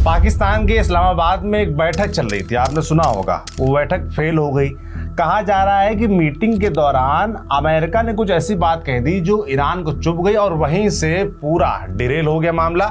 पाकिस्तान के इस्लामाबाद में एक बैठक चल रही थी, आपने सुना होगा। वो बैठक फेल हो गई। कहा जा रहा है कि मीटिंग के दौरान अमेरिका ने कुछ ऐसी बात कह दी जो ईरान को चुभ गई और वहीं से पूरा डिरेल हो गया मामला।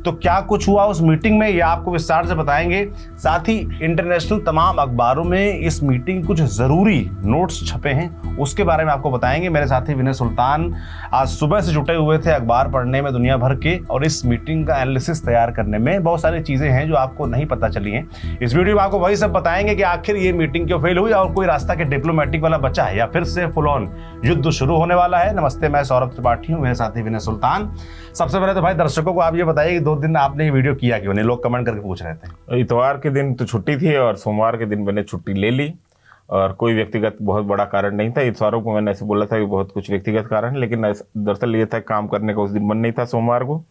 तो क्या कुछ हुआ उस मीटिंग में, यह आपको विस्तार से बताएंगे। साथ ही इंटरनेशनल तमाम अखबारों में इस मीटिंग कुछ ज़रूरी नोट्स छपे हैं, उसके बारे में आपको बताएंगे। मेरे साथी विनय सुल्तान आज सुबह से जुटे हुए थे अखबार पढ़ने में दुनिया भर के, और इस मीटिंग का एनालिसिस तैयार करने में बहुत सारी चीज़ें हैं जो आपको नहीं पता चली हैं। इस वीडियो में आपको वही सब बताएंगे कि आखिर ये मीटिंग क्यों फेल हुई और कोई रास्ता के डिप्लोमेटिक वाला बचा है या फिर से फुल ऑन युद्ध शुरू होने वाला है। नमस्ते, मैं सौरभ त्रिपाठी हूं, मेरे साथी विनय सुल्तान। सबसे पहले तो भाई दर्शकों को आप ये बताइए कि 2 दिन आपने ये वीडियो किया क्यों नहीं, लोग कमेंट करके पूछ रहे थे। इतवार के दिन तो छुट्टी थी और सोमवार के दिन मैंने छुट्टी ले ली और कोई व्यक्तिगत बहुत बड़ा कारण नहीं था। इतवारों को मैंने ऐसे बोला था कि बहुत कुछ व्यक्तिगत कारण, लेकिन दरअसल ये था काम करने का उस दिन मन नहीं था सोमवार को।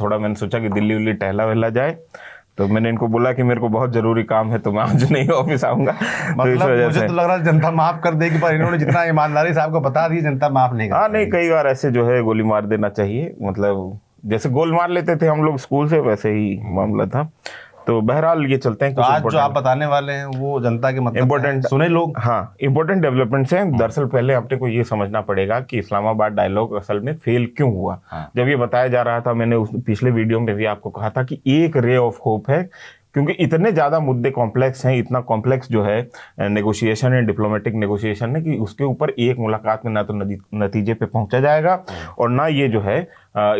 थोड़ा मैंने सोचा कि दिल्ली उल्ली टहला वहला जाए, तो मैंने इनको बोला कि मेरे को बहुत जरूरी काम है तो मैं आज नहीं ऑफिस आऊंगा। मतलब मुझे तो लग रहा है जनता माफ कर देगी, पर इन्होंने जितना ईमानदारी से आपको बता दी जनता माफ नहीं कर। हाँ नहीं, कई बार ऐसे जो है गोली मार देना चाहिए, मतलब जैसे गोल मार लेते थे हम लोग स्कूल से, वैसे ही मामला था। तो बहरहाल ये चलते हैं। तो आज जो आप बताने वाले हैं वो जनता के मतलब इम्पोर्टेंट सुने लोग। हाँ, इम्पोर्टेंट डेवलपमेंट्स हैं। दरअसल पहले अपने को ये समझना पड़ेगा कि इस्लामाबाद डायलॉग असल में फेल क्यों हुआ। जब ये बताया जा रहा था, मैंने उस पिछले वीडियो में भी आपको कहा था कि एक रे ऑफ होप है, क्योंकि इतने ज़्यादा मुद्दे कॉम्प्लेक्स हैं, इतना कॉम्प्लेक्स जो है नेगोशिएशन है, डिप्लोमेटिक नेगोशिएशन है, कि उसके ऊपर एक मुलाकात में ना तो नतीजे पे पहुंचा जाएगा और ना ये जो है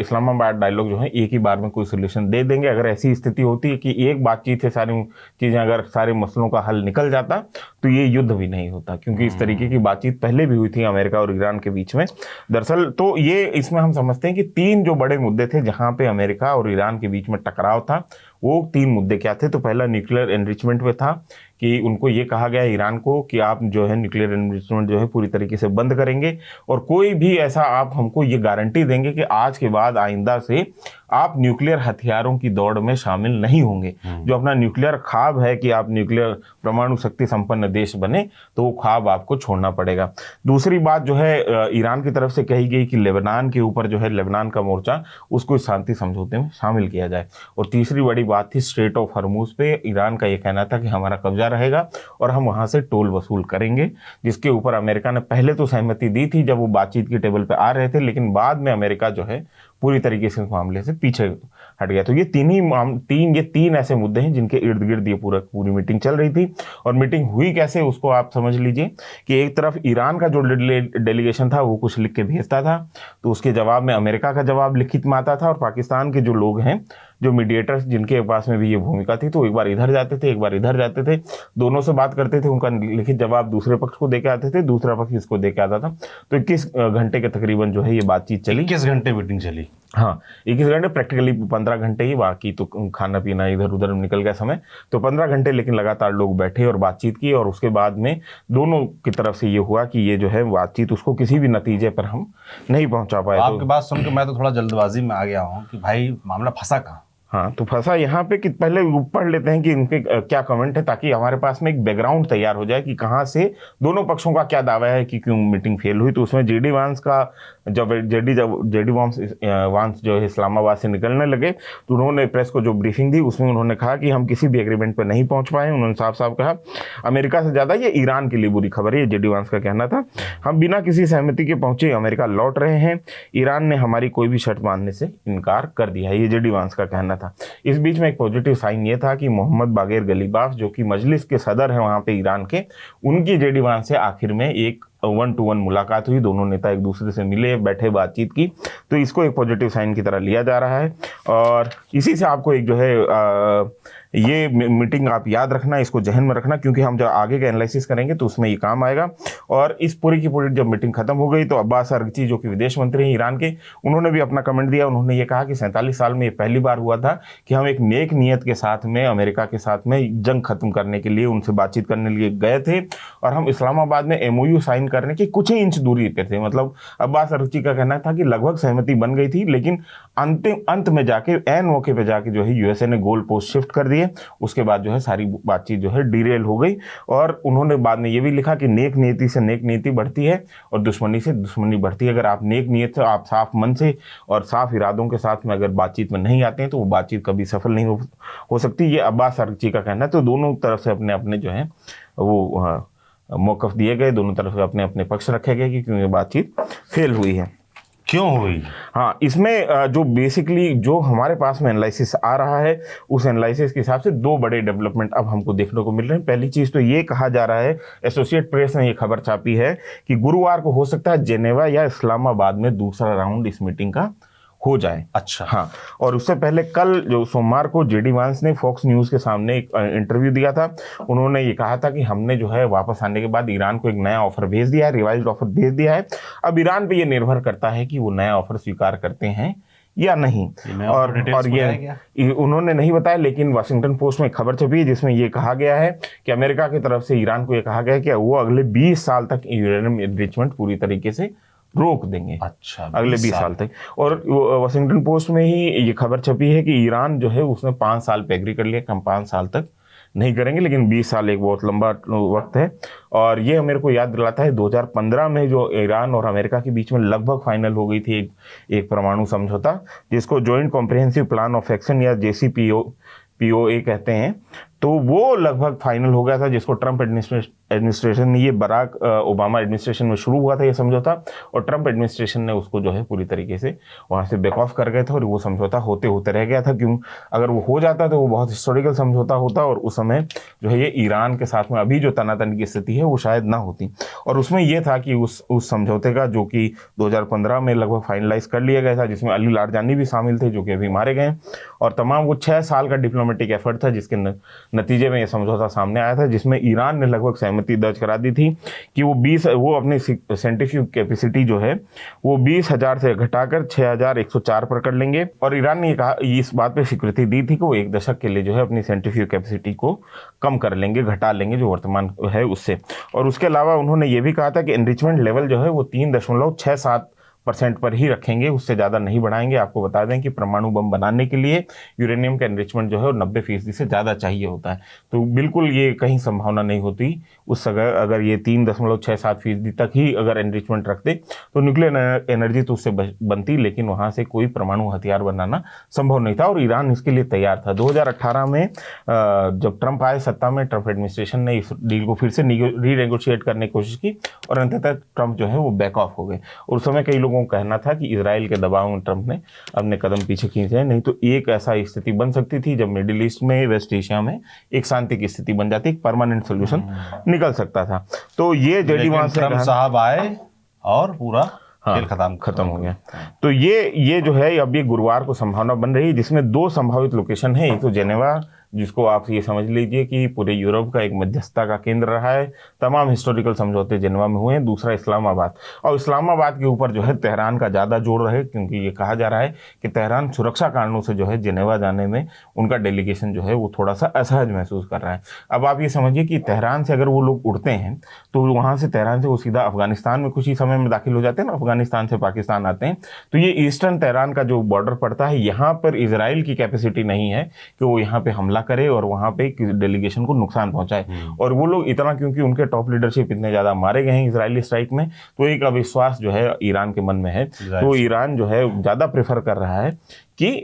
इस्लामाबाद डायलॉग जो है एक ही बार में कोई सोल्यूशन दे देंगे। अगर ऐसी स्थिति होती है कि एक बातचीत से सारी चीज़ें, अगर सारे मसलों का हल निकल जाता तो ये युद्ध भी नहीं होता, क्योंकि इस तरीके की बातचीत पहले भी हुई थी अमेरिका और ईरान के बीच में। दरअसल तो ये इसमें हम समझते हैं कि 3 जो बड़े मुद्दे थे जहाँ पे अमेरिका और ईरान के बीच में टकराव था, वो 3 मुद्दे क्या थे। तो पहला न्यूक्लियर एनरिचमेंट पे था कि उनको ये कहा गया ईरान को कि आप जो है न्यूक्लियर एनरिचमेंट जो है पूरी तरीके से बंद करेंगे और कोई भी ऐसा आप हमको ये गारंटी देंगे कि आज के बाद आइंदा से आप न्यूक्लियर हथियारों की दौड़ में शामिल नहीं होंगे। जो अपना न्यूक्लियर ख्वाब है कि आप न्यूक्लियर परमाणु शक्ति संपन्न देश बने, तो वो ख्वाब आपको छोड़ना पड़ेगा। दूसरी बात जो है ईरान की तरफ से कही गई कि लेबनान के ऊपर जो है लेबनान का मोर्चा, उसको शांति समझौते में शामिल किया जाए। और तीसरी बड़ी बात थी स्ट्रेट ऑफ हर्मुज पे ईरान का ये कहना था कि हमारा कब्जा रहेगा और हम वहां से टोल वसूल करेंगे, जिसके ऊपर अमेरिका ने पहले तो सहमति दी थी जब वो बातचीत की टेबल पे आ रहे थे, लेकिन बाद में अमेरिका जो है पूरी तरीके से इस मामले से पीछे हट गया। तो ये तीन ऐसे मुद्दे हैं जिनके इर्द गिर्द ये पूरी मीटिंग चल रही थी। और मीटिंग हुई कैसे, उसको आप समझ लीजिए कि एक तरफ ईरान का जो डेलीगेशन था वो कुछ लिख के भेजता था, तो उसके जवाब में अमेरिका का जवाब लिखित में आता था, और पाकिस्तान के जो लोग हैं, जो मीडिएटर्स जिनके पास में भी ये भूमिका थी, तो एक बार इधर जाते थे, एक बार इधर जाते थे, दोनों से बात करते थे, उनका लिखित जवाब दूसरे पक्ष को देके आते थे, दूसरा पक्ष इसको देके आता था। तो 21 घंटे के तकरीबन जो है ये बातचीत चली। 21 घंटे मीटिंग चली। हाँ, 21 घंटे, प्रैक्टिकली 15 घंटे ही, बाकी तो खाना पीना इधर उधर निकल गया समय। तो 15 घंटे लेकिन लगातार लोग बैठे और बातचीत की, और उसके बाद में दोनों की तरफ से ये हुआ कि ये जो है बातचीत, उसको किसी भी नतीजे पर हम नहीं पहुंचा पाए। आपकी बात सुन के मैं तो थोड़ा जल्दबाजी में आ गया हूँ कि भाई मामला फंसा कहाँ। हाँ, तो फंसा यहाँ पे कि पहले पढ़ लेते हैं कि इनके क्या कमेंट है, ताकि हमारे पास में एक बैकग्राउंड तैयार हो जाए कि कहाँ से दोनों पक्षों का क्या दावा है कि क्यों मीटिंग फेल हुई। तो उसमें जेडी वांस का जब जेडी वांस जो है इस्लामाबाद से निकलने लगे, तो उन्होंने प्रेस को जो ब्रीफिंग दी उसमें उन्होंने कहा कि हम किसी भी एग्रीमेंट पर नहीं पहुंच पाए। उन्होंने साफ साफ कहा अमेरिका से ज़्यादा ये ईरान के लिए बुरी खबर है, ये जेडी वांस का कहना था। हम बिना किसी सहमति के पहुंचे अमेरिका लौट रहे हैं, ईरान ने हमारी कोई भी शर्त मानने से इनकार कर दिया है, ये जेडी वांस का कहना था। इस बीच में एक पॉजिटिव साइन ये था कि मोहम्मद बागेर गलीबाफ, जो कि मजलिस के सदर हैं वहाँ पे ईरान के, उनकी जेडी वांस से आखिर में एक 1-to-1 मुलाकात हुई। दोनों नेता एक दूसरे से मिले, बैठे, बातचीत की। तो इसको एक पॉजिटिव साइन की तरह लिया जा रहा है। और इसी से आपको एक जो है ये मीटिंग आप याद रखना, इसको जहन में रखना, क्योंकि हम जब आगे का एनालिसिस करेंगे तो उसमें ये काम आएगा। और इस पूरी की पूरी जब मीटिंग खत्म हो गई तो अब्बास अरगची, जो कि विदेश मंत्री हैं ईरान के, उन्होंने भी अपना कमेंट दिया। उन्होंने ये कहा कि 47 साल में ये पहली बार हुआ था कि हम एक नेक नीयत के साथ में अमेरिका के साथ में जंग खत्म करने के लिए उनसे बातचीत करने लिए गए थे, और हम इस्लामाबाद में MOU साइन करने के कुछ ही इंच दूरी पे थे। मतलब अब्बास अरगची का कहना था कि लगभग सहमति बन गई थी, लेकिन अंत में जाके एन मौके पे जाके जो है यूएसए ने गोल पोस्ट शिफ्ट कर दिए। उसके बाद जो है सारी बातचीत जो है डिरेल हो गई, और उन्होंने बाद में ये भी लिखा कि नेक नीति से नेक नीति बढ़ती है और दुश्मनी से दुश्मनी बढ़ती है। अगर आप नेक नीयत से, आप साफ मन से और साफ इरादों के साथ में अगर बातचीत में नहीं आते हैं तो वो बातचीत कभी सफल नहीं हो सकती। ये अब्बास अरगची का कहना है। तो दोनों तरफ से अपने अपने जो है वो मौक़िफ़ दिए गए, दोनों तरफ से अपने अपने पक्ष रखे गए कि क्यों ये बातचीत फेल हुई है, क्यों हुई। हाँ, इसमें जो बेसिकली जो हमारे पास में एनालिसिस आ रहा है, उस एनालिसिस के हिसाब से दो बड़े डेवलपमेंट अब हमको देखने को मिल रहे हैं। पहली चीज़ तो ये कहा जा रहा है, एसोसिएट प्रेस ने ये खबर छापी है कि गुरुवार को हो सकता है जेनेवा या इस्लामाबाद में दूसरा राउंड इस मीटिंग का हो जाए। अच्छा, हाँ। और उससे पहले कल जो सोमवार को जेडी वांस ने फॉक्स न्यूज़ के सामने एक इंटरव्यू दिया था। उन्होंने ये कहा था कि हमने जो है वापस आने के बाद ईरान को एक नया ऑफर भेज दिया है, रिवाइज्ड ऑफर भेज दिया है। अब ईरान पे ये निर्भर करता है कि वो नया ऑफर स्वीकार करते हैं या नहीं। और ये उन्होंने नहीं बताया, लेकिन वाशिंगटन पोस्ट में खबर छपी है जिसमें ये कहा गया है कि अमेरिका की तरफ से ईरान को ये कहा गया है कि वो अगले 20 साल तक यूरेनियम एनरिचमेंट पूरी तरीके से रोक देंगे। अच्छा, अगले 20 साल तक। और वाशिंगटन पोस्ट में ही ये खबर छपी है कि ईरान जो है उसने 5 साल पे एग्री कर लिया कि हम 5 साल तक नहीं करेंगे, लेकिन 20 साल एक बहुत लंबा वक्त है। और ये मेरे को याद दिलाता है 2015 में जो ईरान और अमेरिका के बीच में लगभग फाइनल हो गई थी एक परमाणु समझौता, जिसको joint comprehensive plan of action या JCPOA कहते हैं। तो वो लगभग फाइनल हो गया था, जिसको ट्रंप एडमिनिस्ट्रेशन ने, ये बराक ओबामा एडमिनिस्ट्रेशन में शुरू हुआ था ये समझौता, और ट्रंप एडमिनिस्ट्रेशन ने उसको जो है पूरी तरीके से वहाँ से बैक ऑफ कर गए थे, और वो समझौता होते होते रह गया था। क्यों, अगर वो हो जाता तो वो बहुत हिस्टोरिकल समझौता होता, और उस समय जो है ये ईरान के साथ में अभी जो तनातनी की स्थिति है वो शायद ना होती। और उसमें ये था कि उस समझौते का, जो कि 2015 में लगभग फाइनलाइज कर लिया गया था, जिसमें अली लारजानी भी शामिल थे जो कि अभी मारे गए, और तमाम वो 6 साल का डिप्लोमेटिक एफर्ट था, जिसके नतीजे में ये समझौता सामने आया था, जिसमें ईरान ने लगभग सहमति दर्ज करा दी थी कि वो अपनी साइंटिफिक कैपेसिटी जो है वो 20,000 से घटाकर 6,104 पर कर लेंगे। और ईरान ने कहा, इस बात पे स्वीकृति दी थी कि वो 1 दशक के लिए जो है अपनी साइंटिफिक कैपेसिटी को कम कर लेंगे, घटा लेंगे जो वर्तमान है उससे। और उसके अलावा उन्होंने ये भी कहा था कि एनरिचमेंट लेवल जो है वो 3.67% पर ही रखेंगे, उससे ज़्यादा नहीं बढ़ाएंगे। आपको बता दें कि परमाणु बम बनाने के लिए यूरेनियम का एनरिचमेंट जो है 90% से ज़्यादा चाहिए होता है। तो बिल्कुल ये कहीं संभावना नहीं होती उस अगर ये 3.67% तक ही अगर एनरिचमेंट रखते तो न्यूक्लियर एनर्जी तो उससे बनती, लेकिन वहाँ से कोई परमाणु हथियार बनाना संभव नहीं था, और ईरान इसके लिए तैयार था। 2018 में जब ट्रंप आए सत्ता में, ट्रंप एडमिनिस्ट्रेशन ने इस डील को फिर से रीनेगोशिएट करने की कोशिश की, और अंततः ट्रंप जो है वो बैक ऑफ हो गए। और उस समय कई लोगों को कहना था कि इजराइल के दबाव में ट्रंप ने अपने कदम पीछे खींचे, नहीं तो एक ऐसा स्थिति बन सकती थी जब मिडिल ईस्ट में, वेस्ट एशिया में एक शांति की स्थिति बन जाती, एक परमानेंट सोल्यूशन निकल सकता था। तो ये जेडी वांस ट्रंप साहब आए और पूरा खेल खत्म हो गया। तो ये जो है अब ये गुरुवार को संभावना बन रही है, जिसमें 2 संभावित लोकेशन है। एक तो जेनेवा, जिसको आप ये समझ लीजिए कि पूरे यूरोप का एक मध्यस्थता का केंद्र रहा है, तमाम हिस्टोरिकल समझौते जेनेवा में हुए हैं। दूसरा इस्लामाबाद, और इस्लामाबाद के ऊपर जो है तेहरान का ज़्यादा जोर रहे, क्योंकि ये कहा जा रहा है कि तेहरान सुरक्षा कारणों से जो है जेनेवा जाने में उनका डेलीगेशन जो है वो थोड़ा सा असहज महसूस कर रहा है। अब आप ये समझिए कि तेहरान से अगर वो लोग उड़ते हैं तो वहाँ से तेहरान से वो सीधा अफगानिस्तान में कुछ ही समय में दाखिल हो जाते हैं ना, अफगानिस्तान से पाकिस्तान आते हैं। तो ये ईस्टर्न तेहरान का जो बॉर्डर पड़ता है, यहाँ पर इजराइल की कैपेसिटी नहीं है कि वो यहाँ पे हमला करे और वहाँ पे डेलीगेशन को नुकसान पहुंचाए। और वो लोग इतना, क्योंकि उनके टॉप लीडरशिप इतने ज़्यादा मारे गए हैं इजरायली स्ट्राइक में, तो एक अविश्वास जो है ईरान के मन में है। तो ईरान जो है ज़्यादा प्रेफर कर रहा है कि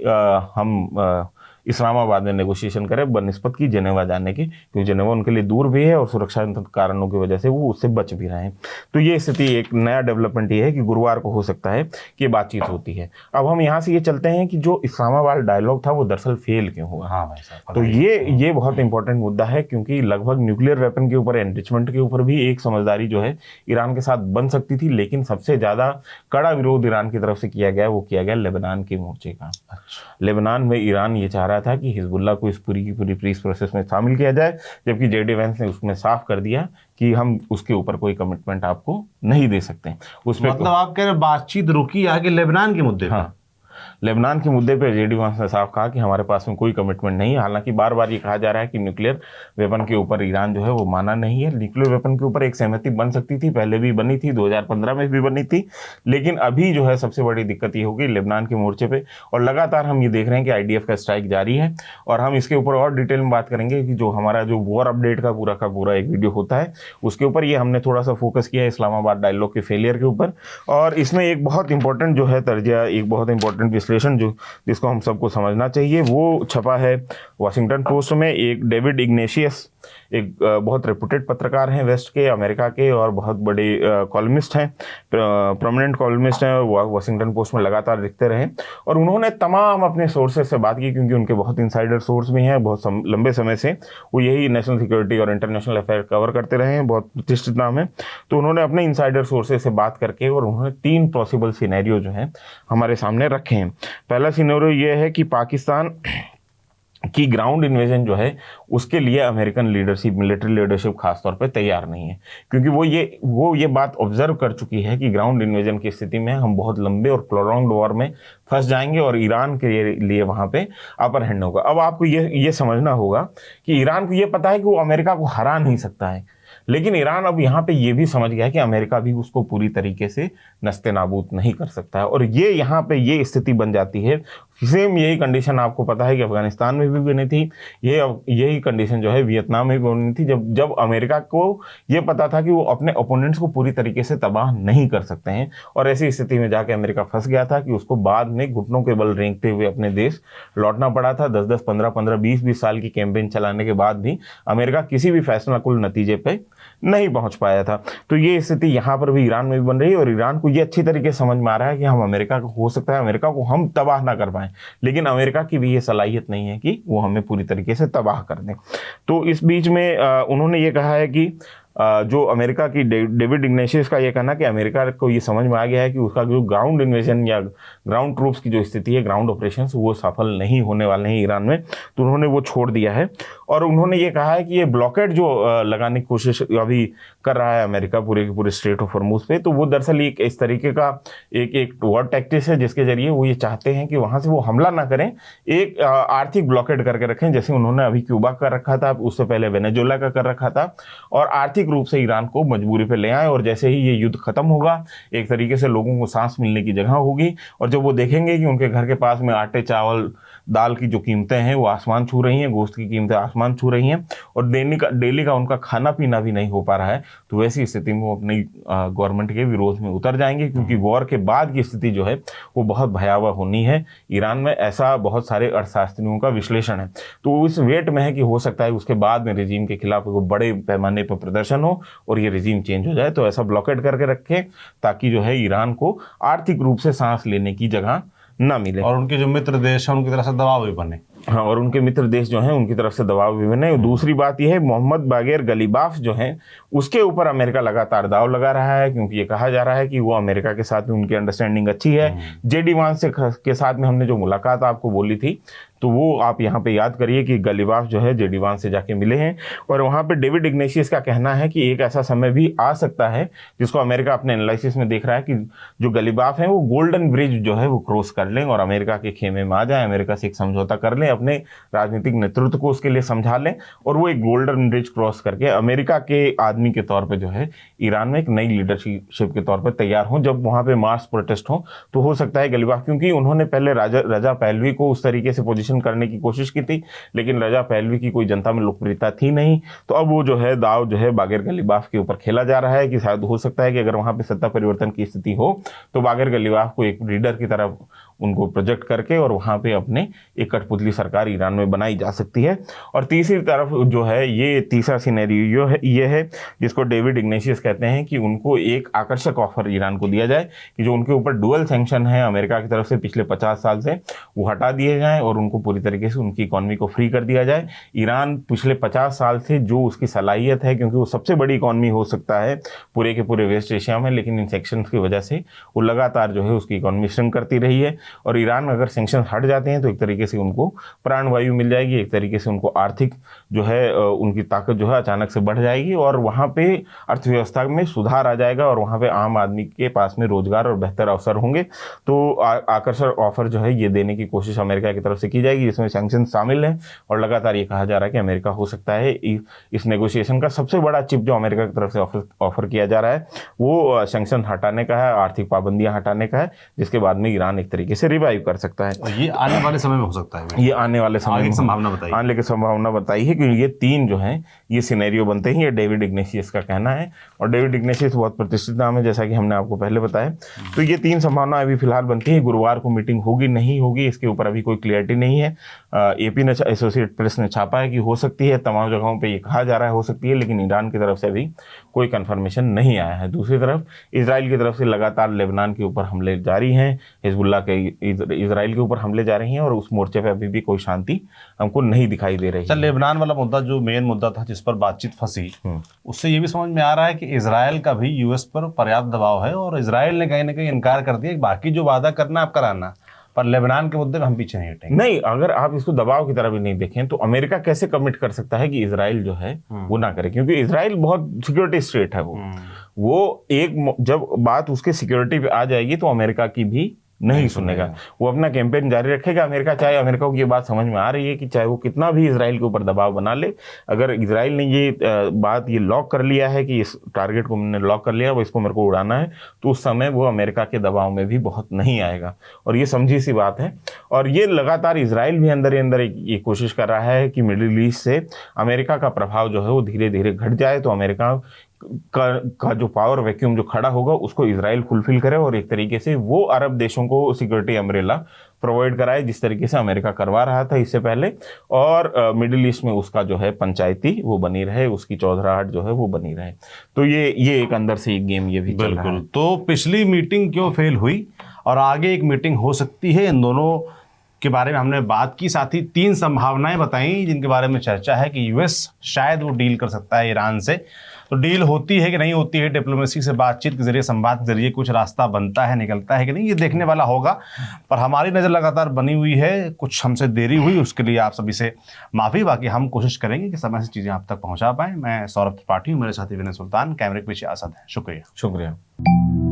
हम इस्लामाबाद में नेगोशिएशन करें बनस्पत की जेनेवा जाने की, क्योंकि जेनेवा उनके लिए दूर भी है और सुरक्षा कारणों की वजह से वो उससे बच भी रहे हैं। तो ये स्थिति, एक नया डेवलपमेंट ये है कि गुरुवार को हो सकता है कि बातचीत होती है। अब हम यहाँ से ये चलते हैं कि जो इस्लामाबाद डायलॉग था वो दरअसल फेल क्यों हुआ। हाँ भाई साहब, तो ये बहुत इंपॉर्टेंट मुद्दा है, क्योंकि लगभग न्यूक्लियर वेपन के ऊपर, एनरिचमेंट के ऊपर भी एक समझदारी जो है ईरान के साथ बन सकती थी, लेकिन सबसे ज़्यादा कड़ा विरोध ईरान की तरफ से किया गया, वो किया गया लेबनान के मोर्चे का। लेबनान में ईरान ये चाह रहा था कि हिजबुल्लाह को इस पूरी की पूरी पीस प्रोसेस में शामिल किया जाए, जबकि जेडी वैंस ने उसमें साफ कर दिया कि हम उसके ऊपर कोई कमिटमेंट आपको नहीं दे सकते। उसमें मतलब आप कह रहे बातचीत रुकी आगे लेबनान के मुद्दे पे? हाँ, लेबनान के मुद्दे पर जेडी वांस ने साफ कहा कि हमारे पास में कोई कमिटमेंट नहीं है। हालांकि बार बार ये कहा जा रहा है कि न्यूक्लियर वेपन के ऊपर ईरान जो है वो माना नहीं है। न्यूक्लियर वेपन के ऊपर एक सहमति बन सकती थी, पहले भी बनी थी, 2015 में भी बनी थी, लेकिन अभी जो है सबसे बड़ी दिक्कत ये होगी लेबनान के मोर्चे पे। और लगातार हम ये देख रहे हैं कि आईडीएफ का स्ट्राइक जारी है, और हम इसके ऊपर और डिटेल में बात करेंगे कि जो हमारा जो वॉर अपडेट का पूरा एक वीडियो होता है उसके ऊपर ये हमने थोड़ा सा फोकस किया है इस्लामाबाद डायलॉग के फेलियर के ऊपर। और इसमें एक बहुत इंपॉर्टेंट जो है तर्जिया, एक बहुत इंपॉर्टेंट विश्लेषण जो जिसको हम सबको समझना चाहिए वो छपा है वॉशिंगटन पोस्ट में। एक डेविड इग्नेशियस, एक बहुत रेपुटेड पत्रकार हैं वेस्ट के, अमेरिका के, और बहुत बड़े कॉलमिस्ट हैं, प्रोमिनेंट कॉलमिस्ट हैं, और वॉशिंगटन पोस्ट में लगातार लिखते रहे। और उन्होंने तमाम अपने सोर्सेज से बात की, क्योंकि उनके बहुत इंसाइडर सोर्स भी हैं, बहुत लंबे समय से वो यही नेशनल सिक्योरिटी और इंटरनेशनल अफेयर कवर करते रहे हैं, बहुत प्रतिष्ठित नाम है। तो उन्होंने अपने इंसाइडर सोर्सेज से बात करके और उन्होंने 3 पॉसिबल सिनेरियो जो हैं हमारे सामने रखे हैं। पहला सिनेरियो ये है कि पाकिस्तान कि ग्राउंड इन्वेजन जो है उसके लिए अमेरिकन लीडरशिप, मिलिट्री लीडरशिप खासतौर पे तैयार नहीं है, क्योंकि वो ये बात ऑब्जर्व कर चुकी है कि ग्राउंड इन्वेजन की स्थिति में हम बहुत लंबे और प्रोलॉन्ग्ड वॉर में फंस जाएंगे और ईरान के लिए वहां पे अपर हैंड होगा। अब आपको ये समझना होगा कि ईरान को ये पता है कि वो अमेरिका को हरा नहीं सकता है, लेकिन ईरान अब यहाँ पे ये भी समझ गया है कि अमेरिका भी उसको पूरी तरीके से नस्ते नाबूद नहीं कर सकता है, और ये यहाँ पे ये स्थिति बन जाती है। सेम यही कंडीशन आपको पता है कि अफगानिस्तान में भी बनी थी, यही कंडीशन जो है वियतनाम में भी बनी थी, जब अमेरिका को ये पता था कि वो अपने ओपोनेंट्स को पूरी तरीके से तबाह नहीं कर सकते हैं, और ऐसी स्थिति में जाके अमेरिका फंस गया था कि उसको बाद में घुटनों के बल रेंगते हुए अपने देश लौटना पड़ा था। 10-10, 15-15, 20-20 साल की कैंपेन चलाने के बाद भी अमेरिका किसी भी फैसलाकुल नतीजे पे नहीं पहुंच पाया था। तो ये स्थिति यहाँ पर भी ईरान में भी बन रही है, और ईरान को ये अच्छी तरीके से समझ में आ रहा है कि हम अमेरिका को, हो सकता है अमेरिका को हम तबाह ना कर पाएं, लेकिन अमेरिका की भी ये सलाहियत नहीं है कि वो हमें पूरी तरीके से तबाह कर दें। तो इस बीच में उन्होंने ये कहा है कि जो अमेरिका की डेविड इग्नेशियस का ये कहना कि अमेरिका को ये समझ में आ गया है कि उसका जो ग्राउंड इन्वेजन या ग्राउंड ट्रूप्स की जो स्थिति है, ग्राउंड ऑपरेशंस, वो सफल नहीं होने वाले हैं ईरान में, तो उन्होंने वो छोड़ दिया है। और उन्होंने ये कहा है कि ये ब्लॉकेड जो लगाने की कोशिश अभी कर रहा है अमेरिका पूरे के पूरे स्ट्रेट ऑफ हॉर्मुज पे, तो वो दरअसल एक इस तरीके का एक वॉर टैक्टिक्स है जिसके जरिए वो ये चाहते हैं कि वहाँ से वो हमला ना करें, एक आर्थिक ब्लॉकेड करके रखें, जैसे उन्होंने अभी क्यूबा कर रखा था, उससे पहले वेनेजुएला का कर रखा था, और आर्थिक रूप से ईरान को मजबूरी पे ले आए। और जैसे ही ये युद्ध खत्म होगा, एक तरीके से लोगों को सांस मिलने की जगह होगी, और जब वो देखेंगे कि उनके घर के पास में आटे, चावल, दाल की जो कीमतें हैं वो आसमान छू रही हैं, गोश्त की कीमतें आसमान छू रही हैं, और डेली का उनका खाना पीना भी नहीं हो पा रहा है, तो वैसी स्थिति में वो अपनी गवर्नमेंट के विरोध में उतर जाएंगे, क्योंकि वॉर के बाद की स्थिति जो है वो बहुत भयावह होनी है ईरान में, ऐसा बहुत सारे अर्थशास्त्रियों का विश्लेषण है। तो इस वेट में है कि हो सकता है उसके बाद में रिजीम के खिलाफ बड़े पैमाने पर प्रदर्शन हो और ये रिजीम चेंज हो जाए। तो ऐसा ब्लॉकेड करके रखें ताकि जो है ईरान को आर्थिक रूप से सांस लेने की जगह ना मिले, और उनके जो मित्र देश हैं उनकी तरफ से दबाव भी बने। हाँ, और उनके मित्र देश जो हैं उनकी तरफ से दबाव भी बने। दूसरी बात यह है, मोहम्मद बागेर गलीबाफ जो हैं उसके ऊपर अमेरिका लगातार दाव लगा रहा है, क्योंकि ये कहा जा रहा है कि वो अमेरिका के साथ में उनकी अंडरस्टैंडिंग अच्छी है। जेडी वांस के साथ में हमने जो मुलाकात आपको बोली थी, तो वो आप यहाँ पे याद करिए कि गलीबाफ जो है जेडी वांस से जाके मिले हैं, और वहाँ पे डेविड इग्नेशियस का कहना है कि एक ऐसा समय भी आ सकता है जिसको अमेरिका अपने एनालिसिस में देख रहा है कि जो गलीबाफ हैं वो गोल्डन ब्रिज जो है वो क्रॉस कर लें और अमेरिका के खेमे में आ जाए, अमेरिका से एक समझौता कर लें, अपने राजनीतिक नेतृत्व को उसके लिए समझा लें, और वो एक गोल्डन ब्रिज क्रॉस करके अमेरिका के आदमी के तौर पर जो है ईरान में एक नई लीडरशिप के तौर पर तैयार हों। जब वहाँ पे मास प्रोटेस्ट हो तो हो सकता है गलीबाफ, क्योंकि उन्होंने पहले रजा पहलवी को उस तरीके से पोजीशन करने की कोशिश की थी, लेकिन रजा पहलवी की कोई जनता में लोकप्रियता थी नहीं, तो अब वो जो है दाव जो है बागेर गलीबाफ के ऊपर खेला जा रहा है कि शायद हो सकता है कि अगर वहाँ पे सत्ता परिवर्तन की स्थिति हो तो बागेर गलीबाफ को एक लीडर की तरफ उनको प्रोजेक्ट करके और वहाँ पे अपने एक कठपुतली सरकार ईरान में बनाई जा सकती है। और तीसरी तरफ जो है, ये तीसरा सिनेरियो है, ये है जिसको डेविड इग्नेशियस कहते हैं कि उनको एक आकर्षक ऑफर ईरान को दिया जाए कि जो उनके ऊपर डुअल सैंक्शन है अमेरिका की तरफ से पिछले 50 साल से, वो हटा दिए जाएं और उनको पूरी तरीके से उनकी इकॉनमी को फ्री कर दिया जाए। ईरान पिछले 50 साल से जो उसकी सलाहियत है, क्योंकि वो सबसे बड़ी इकॉनमी हो सकता है पूरे के पूरे वेस्ट एशिया में, लेकिन इन सेक्शंस की वजह से वो लगातार जो है उसकी इकॉनमी श्रिंक करती रही है, और ईरान अगर सैंक्शन हट जाते हैं तो एक तरीके से उनको प्राणवायु मिल जाएगी, एक तरीके से उनको आर्थिक जो है उनकी ताकत जो है अचानक से बढ़ जाएगी और वहाँ पे अर्थव्यवस्था में सुधार आ जाएगा और वहाँ पे आम आदमी के पास में रोजगार और बेहतर अवसर होंगे। तो आकर्षक ऑफर जो है ये देने की कोशिश अमेरिका की तरफ से की जाएगी, जिसमें सैंक्शन शामिल है। और लगातार ये कहा जा रहा है कि अमेरिका हो सकता है इस नेगोशिएशन का सबसे बड़ा चिप जो अमेरिका की तरफ से ऑफर किया जा रहा है वो सैंक्शन हटाने का है, आर्थिक पाबंदियां हटाने का है, जिसके बाद में ईरान एक तरीके से रिवाइव कर सकता है। और ये आने वाले समय में हो सकता है, ये आने वाले समय में संभावना बताई, आने की संभावना बताई है, क्योंकि ये 3 जो हैं ये सिनेरियो बनते हैं। ये डेविड इग्नेशियस का कहना है और डेविड इग्नेशियस बहुत प्रतिष्ठित नाम है, जैसा कि हमने आपको पहले बताया। तो ये 3 संभावना अभी फिलहाल बनती है। गुरुवार को मीटिंग होगी नहीं होगी इसके ऊपर अभी कोई क्लियरिटी नहीं है। AP ने, एसोसिएट प्रेस ने छापा है कि हो सकती है, तमाम जगहों पे ये कहा जा रहा है हो सकती है, लेकिन ईरान की तरफ से अभी कोई कंफर्मेशन नहीं आया है। दूसरी तरफ इजराइल की तरफ से लगातार लेबनान के ऊपर हमले जारी हैं, हिजबुल्लाह के इजराइल के ऊपर हमले जारी हैं और उस मोर्चे पे अभी भी कोई शांति हमको नहीं दिखाई दे रही है। लेबनान वाला मुद्दा जो मेन मुद्दा था जिस पर बातचीत फंसी, उससे ये भी समझ में आ रहा है कि इजराइल का भी यूएस पर पर्याप्त दबाव है और इजराइल ने कहीं ना कहीं इनकार कर दिया कि बाकी जो वादा करना आप कराना, पर लेबनान के मुद्दे में हम पीछे नहीं हटेंगे। नहीं, अगर आप इसको दबाव की तरह भी नहीं देखें तो अमेरिका कैसे कमिट कर सकता है कि इजराइल जो है वो ना करे, क्योंकि इजराइल बहुत सिक्योरिटी स्टेट है। वो एक जब बात उसके सिक्योरिटी पे आ जाएगी तो अमेरिका की भी नहीं सुनेगा, वो अपना कैंपेन जारी रखेगा। अमेरिका चाहे, अमेरिका को ये बात समझ में आ रही है कि चाहे वो कितना भी इजराइल के ऊपर दबाव बना ले, अगर इजराइल ने ये बात ये लॉक कर लिया है कि इस टारगेट को मैंने लॉक कर लिया, वो इसको मेरे को उड़ाना है, तो उस समय वो अमेरिका के दबाव में भी बहुत नहीं आएगा। और ये समझी सी बात है। और ये लगातार इजराइल भी अंदर ही अंदर ये कोशिश कर रहा है कि मिडिल ईस्ट से अमेरिका का प्रभाव जो है वो धीरे धीरे घट जाए, तो अमेरिका का जो पावर वैक्यूम जो खड़ा होगा उसको इजराइल फुलफिल करे और एक तरीके से वो अरब देशों को सिक्योरिटी अम्ब्रेला प्रोवाइड कराए, जिस तरीके से अमेरिका करवा रहा था इससे पहले। और मिडिल ईस्ट में उसका जो है पंचायती वो बनी रहे, उसकी चौधराहट जो है वो बनी रहे। तो ये एक अंदर से एक गेम ये भी चल रहा है। तो पिछली मीटिंग क्यों फेल हुई और आगे एक मीटिंग हो सकती है, इन दोनों के बारे में हमने बात की। साथ ही 3 संभावनाएं बताई जिनके बारे में चर्चा है कि यूएस शायद वो डील कर सकता है ईरान से। तो डील होती है कि नहीं होती है, डिप्लोमेसी से, बातचीत के जरिए, संवाद के जरिए कुछ रास्ता बनता है, निकलता है कि नहीं, ये देखने वाला होगा। पर हमारी नज़र लगातार बनी हुई है, कुछ हमसे देरी हुई उसके लिए आप सभी से माफ़ी। बाकी हम कोशिश करेंगे कि समय से चीज़ें आप तक पहुँचा पाएँ। मैं सौरभ त्रिपाठी हूँ, मेरे साथी विनय सुल्तान, कैमरे के पीछे असद है। शुक्रिया।